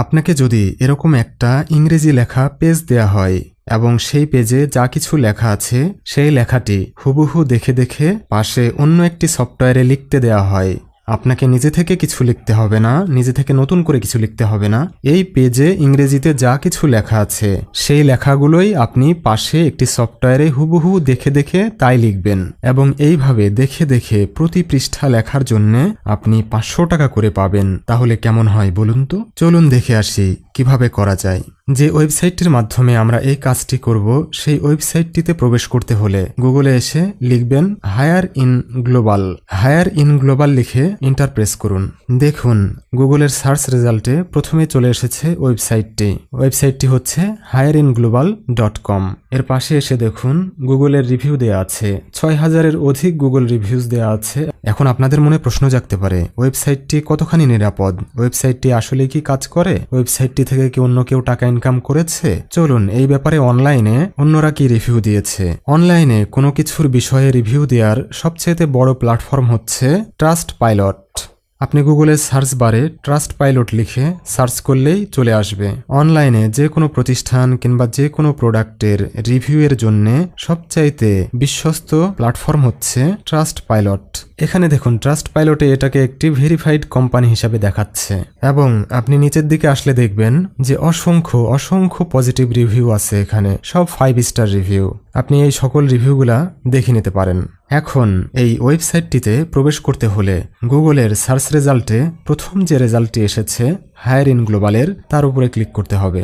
আপনাকে যদি এরকম একটা ইংরেজি লেখা পেজ দেয়া হয় এবং সেই পেজে যা কিছু লেখা আছে সেই লেখাটি হুবহু দেখে দেখে পাশে অন্য একটি সফটওয়্যারে লিখতে দেয়া হয়, আপনাকে নিজে থেকে কিছু লিখতে হবে না, নিজে থেকে নতুন করে কিছু লিখতে হবে না। এই পেজে ইংরেজিতে যা কিছু লেখা আছে সেই লেখাগুলোই আপনি পাশে একটি সফটওয়্যারে হুবহু দেখে দেখে তাই লিখবেন এবং এইভাবে দেখে দেখে প্রতি পৃষ্ঠা লেখার জন্য আপনি 500 টাকা করে পাবেন। তাহলে কেমন হয় বলুন তো? চলুন দেখে আসি কিভাবে করা যায়। যে ওয়েবসাইটটির মাধ্যমে আমরা এই কাজটি করব সেই ওয়েবসাইটটিতে প্রবেশ করতে হলে গুগলে এসে লিখবেন hire in global. Hire in global লিখে এন্টার প্রেস করুন। দেখুন গুগলের সার্চ রেজাল্টে প্রথমে চলে এসেছে ওয়েবসাইটটি হচ্ছে higheringlobal.com। এর পাশে এসে দেখুন গুগলের রিভিউ দেয়া আছে, 6000-এর অধিক গুগল রিভিউজ দেয়া আছে। এখন আপনাদের মনে প্রশ্ন জাগতে পারে ওয়েবসাইটটি কতখানি নিরাপদ, ওয়েবসাইটটি আসলে কি কাজ করে, ওয়েবসাইটটি থেকে কি অন্য কেউ টাকা ইনকাম করেছে? চলুন এই ব্যাপারে অনলাইনে অন্যরা কি রিভিউ দিয়েছে। অনলাইনে কোনো কিছুর বিষয়ে রিভিউ দেওয়ার সবচেয়ে বড় প্ল্যাটফর্ম হচ্ছে ট্রাস্টপাইলট। আপনি গুগলের সার্চ বারে ট্রাস্টপাইলট লিখে সার্চ করলেই চলে আসবে। অনলাইনে যে কোনো প্রতিষ্ঠান কিংবা যে কোনো প্রোডাক্টের রিভিউয়ের জন্য সবচাইতে বিশ্বস্ত প্ল্যাটফর্ম হচ্ছে ট্রাস্টপাইলট। এখানে দেখুন ট্রাস্টপাইলটে এটাকে একটি ভেরিফাইড কোম্পানি হিসাবে দেখাচ্ছে এবং আপনি নিচের দিকে আসলে দেখবেন যে অসংখ্য পজিটিভ রিভিউ আছে, এখানে সব 5 স্টার রিভিউ। আপনি এই সকল রিভিউগুলা দেখে নিতে পারেন। এখন এই ওয়েবসাইটটিতে প্রবেশ করতে হলে গুগলের সার্চ রেজাল্টে প্রথম যে রেজাল্টটি এসেছে হায়ার ইন গ্লোবালের তার উপরে ক্লিক করতে হবে।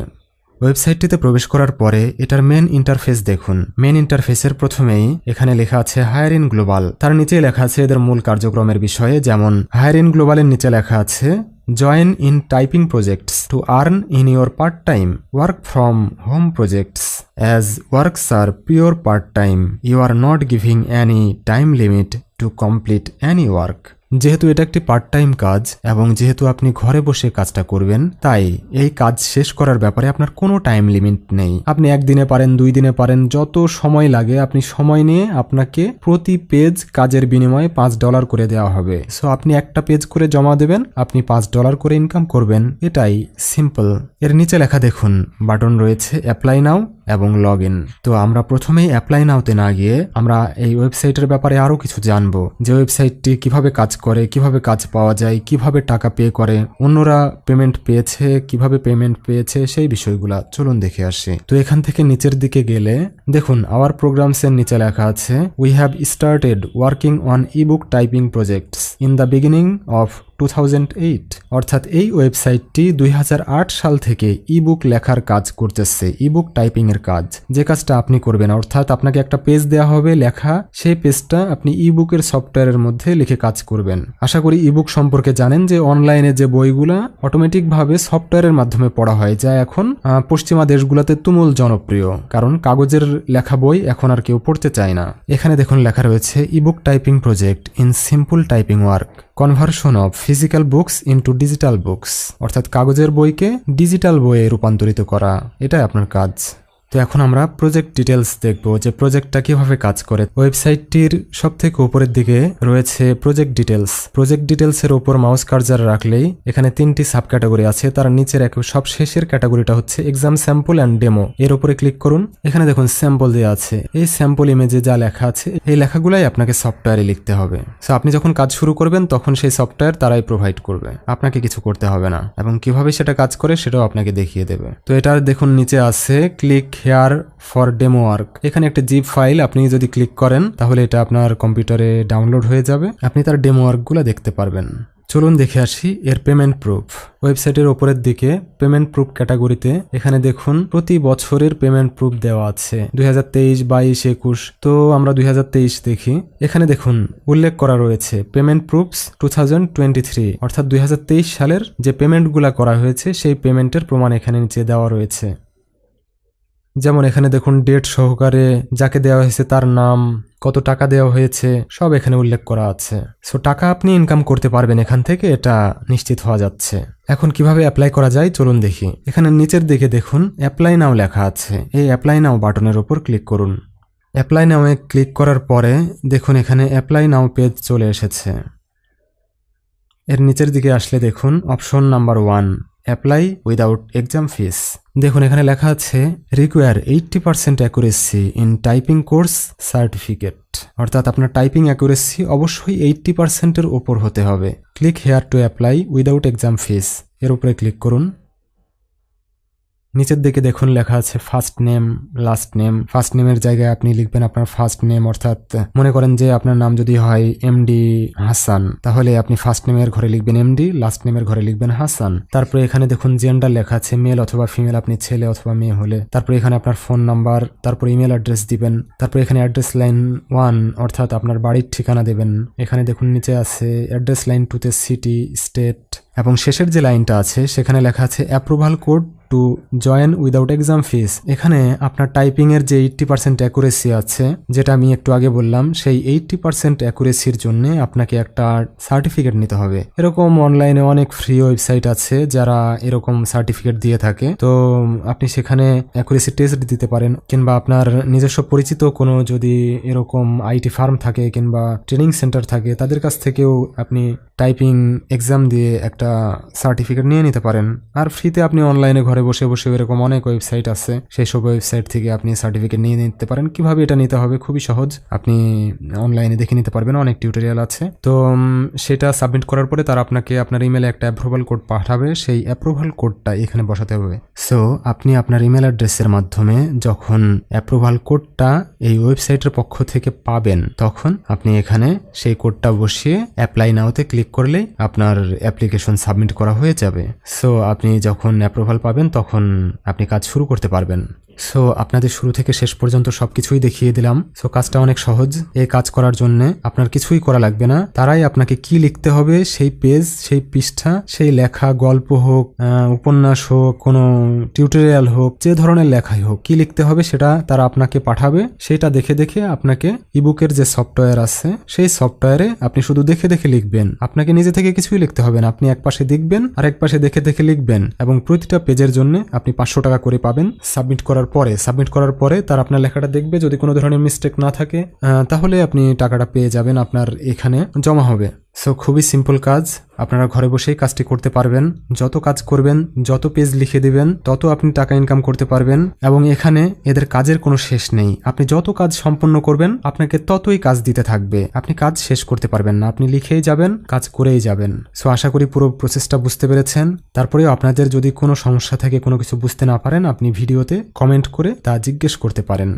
ওয়েবসাইটটিতে প্রবেশ করার পরে এটার মেন ইন্টারফেস দেখুন। মেন ইন্টারফেসের প্রথমেই এখানে লেখা আছে হায়ার ইন গ্লোবাল, তার নিচে লেখা আছে এদের মূল কার্যক্রমের বিষয়ে। যেমন হায়ার ইন গ্লোবালের নিচে লেখা আছে join in typing projects to earn in your part time work from home projects as works are pure part time you are not giving any time limit to complete any work. যেহেতু এটা একটি part time কাজ এবং যেহেতু আপনি ঘরে বসে কাজটা করবেন, তাই এই কাজ শেষ করার ব্যাপারে আপনার কোনো টাইম লিমিট নেই। আপনি 1 দিনে পারেন, 2 দিনে পারেন, যত সময় লাগে আপনি সময় নিয়ে আপনাকে প্রতি পেজ কাজের বিনিময়ে $5 করে দেওয়া হবে। সো আপনি একটা পেজ করে জমা দেবেন, আপনি $5 করে ইনকাম করবেন। এটাই সিম্পল। এর নিচে লেখা দেখুন বাটন রয়েছে অ্যাপ্লাই নাও এবং লগ ইন। তো আমরা প্রথমেই অ্যাপ্লাই নাওতে না গিয়ে আমরা এই ওয়েবসাইটের ব্যাপারে আরো কিছু জানবো, যে ওয়েবসাইটটি কিভাবে কাজ করে, কিভাবে কাজ পাওয়া যায়, কিভাবে টাকা পে করে, অন্যরা পেমেন্ট পেয়েছে, কিভাবে পেমেন্ট পেয়েছে, সেই বিষয়গুলা চলুন দেখে আসি। তো এখান থেকে নিচের দিকে গেলে দেখুন আওয়ার প্রোগ্রামস এর নিচে লেখা আছে we have started working on ebook typing projects in the beginning of 2008। অর্থাৎ এই ওয়েবসাইটটি 2008 সাল থেকে ইবুক লেখার কাজ করতেছে, ইবুক টাইপিং এর কাজ। যে কাজটা আপনি করবেন, অর্থাৎ আপনাকে একটা পেজ দেওয়া হবে লেখা, সেই পেজটা আপনি ইবুকের সফটওয়্যারের মধ্যে লিখে কাজ করবেন। আশা করি ইবুক সম্পর্কে জানেন যে অনলাইনে যে বইগুলা অটোমেটিক ভাবে সফটওয়্যারের মাধ্যমে পড়া হয়, যা এখন পশ্চিমা দেশগুলোতে তুমুল জনপ্রিয়, কারণ কাগজের লেখা বই এখন আর কেউ পড়তে চায় না। এখানে দেখুন লেখা রয়েছে ebook typing project in simple typing work, conversion of physical books into digital books. অর্থাৎ কাগজের বইকে ডিজিটাল বইয়ে রূপান্তরিত করা, এটাই আপনার কাজ। তো এখন আমরা প্রজেক্ট ডিটেলস দেখব যে প্রজেক্টটা কিভাবে কাজ করে। ওয়েবসাইটটির সবথেকে উপরের দিকে রয়েছে প্রজেক্ট ডিটেলস। প্রজেক্ট ডিটেলসের উপর মাউস কার্সার রাখলেই এখানে 3টি সাব ক্যাটাগরি আছে। তার নিচের সব শেষের ক্যাটাগরিটা হচ্ছে এক্সাম স্যাম্পল অ্যান্ড ডেমো। এর উপরে ক্লিক করুন। এখানে দেখুন স্যাম্পল দেওয়া আছে। এই স্যাম্পল ইমেজে যা লেখা আছে এই লেখাগুলাই আপনাকে সফটওয়্যারে লিখতে হবে। সো আপনি যখন কাজ শুরু করবেন তখন সেই সফটওয়্যার তারাই প্রোভাইড করবে, আপনাকে কিছু করতে হবে না, এবং কিভাবে সেটা কাজ করে সেটাও আপনাকে দেখিয়ে দেবে। তো এটার দেখুন নিচে আছে click here for demo work. এখানে একটা জিপ ফাইল, আপনি যদি ক্লিক করেন তাহলে এটা আপনার কম্পিউটারে ডাউনলোড হয়ে যাবে, আপনি তার ডেমো ওয়ার্কগুলো দেখতে পারবেন। চলুন দেখে আসি এর পেমেন্ট প্রুফ। ওয়েবসাইটের উপরের দিকে পেমেন্ট প্রুফ ক্যাটাগরিতে এখানে দেখুন প্রতি বছরের পেমেন্ট প্রুফ দেওয়া আছে, 2023, 22, 21। তো আমরা 2023 দেখি। এখানে দেখুন উল্লেখ করা রয়েছে পেমেন্ট প্রুফস 2023, অর্থাৎ 2023 সালের যে পেমেন্টগুলা করা হয়েছে সেই পেমেন্টের প্রমাণ এখানে নিচে দেওয়া রয়েছে। যেমন এখানে দেখুন ডেট সহকারে যাকে দেওয়া হয়েছে তার নাম, কত টাকা দেওয়া হয়েছে, সব এখানে উল্লেখ করা আছে। সো টাকা আপনি ইনকাম করতে পারবেন এখান থেকে, এটা নিশ্চিত হওয়া যাচ্ছে। এখন কিভাবে অ্যাপ্লাই করা যায় চলুন দেখি। এখানে নিচের দিকে দেখুন অ্যাপ্লাই নাও লেখা আছে। এই অ্যাপ্লাই নাও বাটনের উপর ক্লিক করুন। অ্যাপ্লাই নাও-এ ক্লিক করার পরে দেখুন এখানে অ্যাপ্লাই নাও পেজ চলে এসেছে। এর নিচের দিকে আসলে দেখুন option number 1 apply without exam fees. দেখুন এখানে লেখা আছে require 80% accuracy in typing course certificate, অর্থাৎ আপনার টাইপিং অ্যাকুরেসি অবশ্যই 80%-এর ওপর হতে হবে। Click here to apply without exam fees, এর উপরে ক্লিক করুন। নিচের দিকে দেখুন লেখা আছে first name last name. First নেমের জায়গায় আপনি লিখবেন আপনার ফার্স্ট নেম, অর্থাৎ মনে করেন যে আপনার নাম যদি হয় এমডি হাসান, তাহলে আপনি ফার্স্ট নেমের ঘরে লিখবেন এমডি, লাস্ট নেমের ঘরে লিখবেন হাসান। তারপরে এখানে দেখুন জেন্ডার লেখা আছে মেল অথবা ফিমেল, আপনি ছেলে অথবা মেয়ে হলে। তারপরে এখানে আপনার ফোন নাম্বার, তারপর ইমেল অ্যাড্রেস দিবেন। তারপরে এখানে অ্যাড্রেস লাইন 1 অর্থাৎ আপনার বাড়ির ঠিকানা দেবেন। এখানে দেখুন নিচে আছে অ্যাড্রেস লাইন 2 তে সিটি স্টেট, এবং শেষের যে লাইনটা আছে সেখানে লেখা আছে approval code to join without exam fees. এখানে আপনার টাইপিং এর যে 80% অ্যাকুরেসি আছে, যেটা আমি একটু আগে বললাম, সেই 80% অ্যাকুরেসির জন্য আপনাকে একটা সার্টিফিকেট নিতে হবে। এরকম অনলাইনে অনেক ফ্রি ওয়েবসাইট আছে যারা এরকম সার্টিফিকেট দিয়ে থাকে, তো আপনি সেখানে অ্যাকুরেসি টেস্ট দিতে পারেন, কিংবা আপনার নিজস্ব পরিচিত কোনো যদি এরকম আইটি ফার্ম থাকে কিংবা ট্রেনিং সেন্টার থাকে, তাদের কাছ থেকেও আপনি টাইপিং এক্সাম দিয়ে একটা সার্টিফিকেট নিয়ে নিতে পারেন। আর ফ্রিতে আপনি অনলাইনে ঘরে বসে বসে এরকম অনেক ওয়েবসাইট আছে, সেই সব ওয়েবসাইট থেকে আপনি সার্টিফিকেট নিয়ে নিতে পারেন। কিভাবে এটা নিতে হবে খুবই সহজ, আপনি অনলাইনে দেখে নিতে পারবেন, অনেক টিউটোরিয়াল আছে। তো সেটা সাবমিট করার পরে তারা আপনাকে আপনার ইমেলে একটা অ্যাপ্রুভাল কোড পাঠাবে, সেই অ্যাপ্রুভাল কোডটা এখানে বসাতে হবে। সো আপনি আপনার ইমেল অ্যাড্রেসের মাধ্যমে যখন অ্যাপ্রুভাল কোডটা এই ওয়েবসাইটের পক্ষ থেকে পাবেন, তখন আপনি এখানে সেই কোডটা বসিয়ে অ্যাপ্লাই নাওতে ক্লিক করলেই আপনার অ্যাপ্লিকেশন সাবমিট করা হয়ে যাবে। সো আপনি যখন অ্যাপ্রুভাল পাবেন তখন আপনি কাজ শুরু করতে পারবেন। সো আপনাদের শুরু থেকে শেষ পর্যন্ত সবকিছুই দেখিয়ে দিলাম। সো কাজটা অনেক সহজ। এই কাজ করার জন্য আপনার কিছুই করা লাগবে না, তারাই আপনাকে কি লিখতে হবে সেই পেজ, সেই পৃষ্ঠা, সেই লেখা, গল্প হোক, উপন্যাস হোক, কোনো টিউটোরিয়াল হোক, যে ধরনের লেখাই হোক, কি লিখতে হবে সেটা তারা আপনাকে পাঠাবে। সেটা দেখে দেখে আপনাকে ইবুকের যে সফটওয়্যার আছে সেই সফটওয়্যারে আপনি শুধু দেখে দেখে লিখবেন। আপনাকে নিজে থেকে কিছুই লিখতে হবে না, আপনি এক পাশে দেখবেন আর এক পাশে দেখে দেখে লিখবেন, এবং প্রতিটা পেজের জন্য আপনি 500 টাকা করে পাবেন। সাবমিট করার পরে তারা আপনার লেখাটা দেখবে, যদি কোনো ধরনের মিস্টেক না থাকে তাহলে আপনি টাকাটা পেয়ে যাবেন, আপনার এখানে জমা হবে। সো খুবই সিম্পল কাজ, আপনারা ঘরে বসেই কাজটি করতে পারবেন। যত কাজ করবেন, যত পেজ লিখে দিবেন, তত আপনি টাকা ইনকাম করতে পারবেন। এবং এখানে এদের কাজের কোনো শেষ নেই, আপনি যত কাজ সম্পন্ন করবেন আপনাকে ততই কাজ দিতে থাকবে, আপনি কাজ শেষ করতে পারবেন না, আপনি লিখেই যাবেন, কাজ করেই যাবেন। সো আশা করি পুরো প্রসেসটা বুঝতে পেরেছেন। তারপরেও আপনাদের যদি কোনো সমস্যা থাকে, কোনো কিছু বুঝতে না পারেন, আপনি ভিডিওতে কমেন্ট করে তা জিজ্ঞেস করতে পারেন।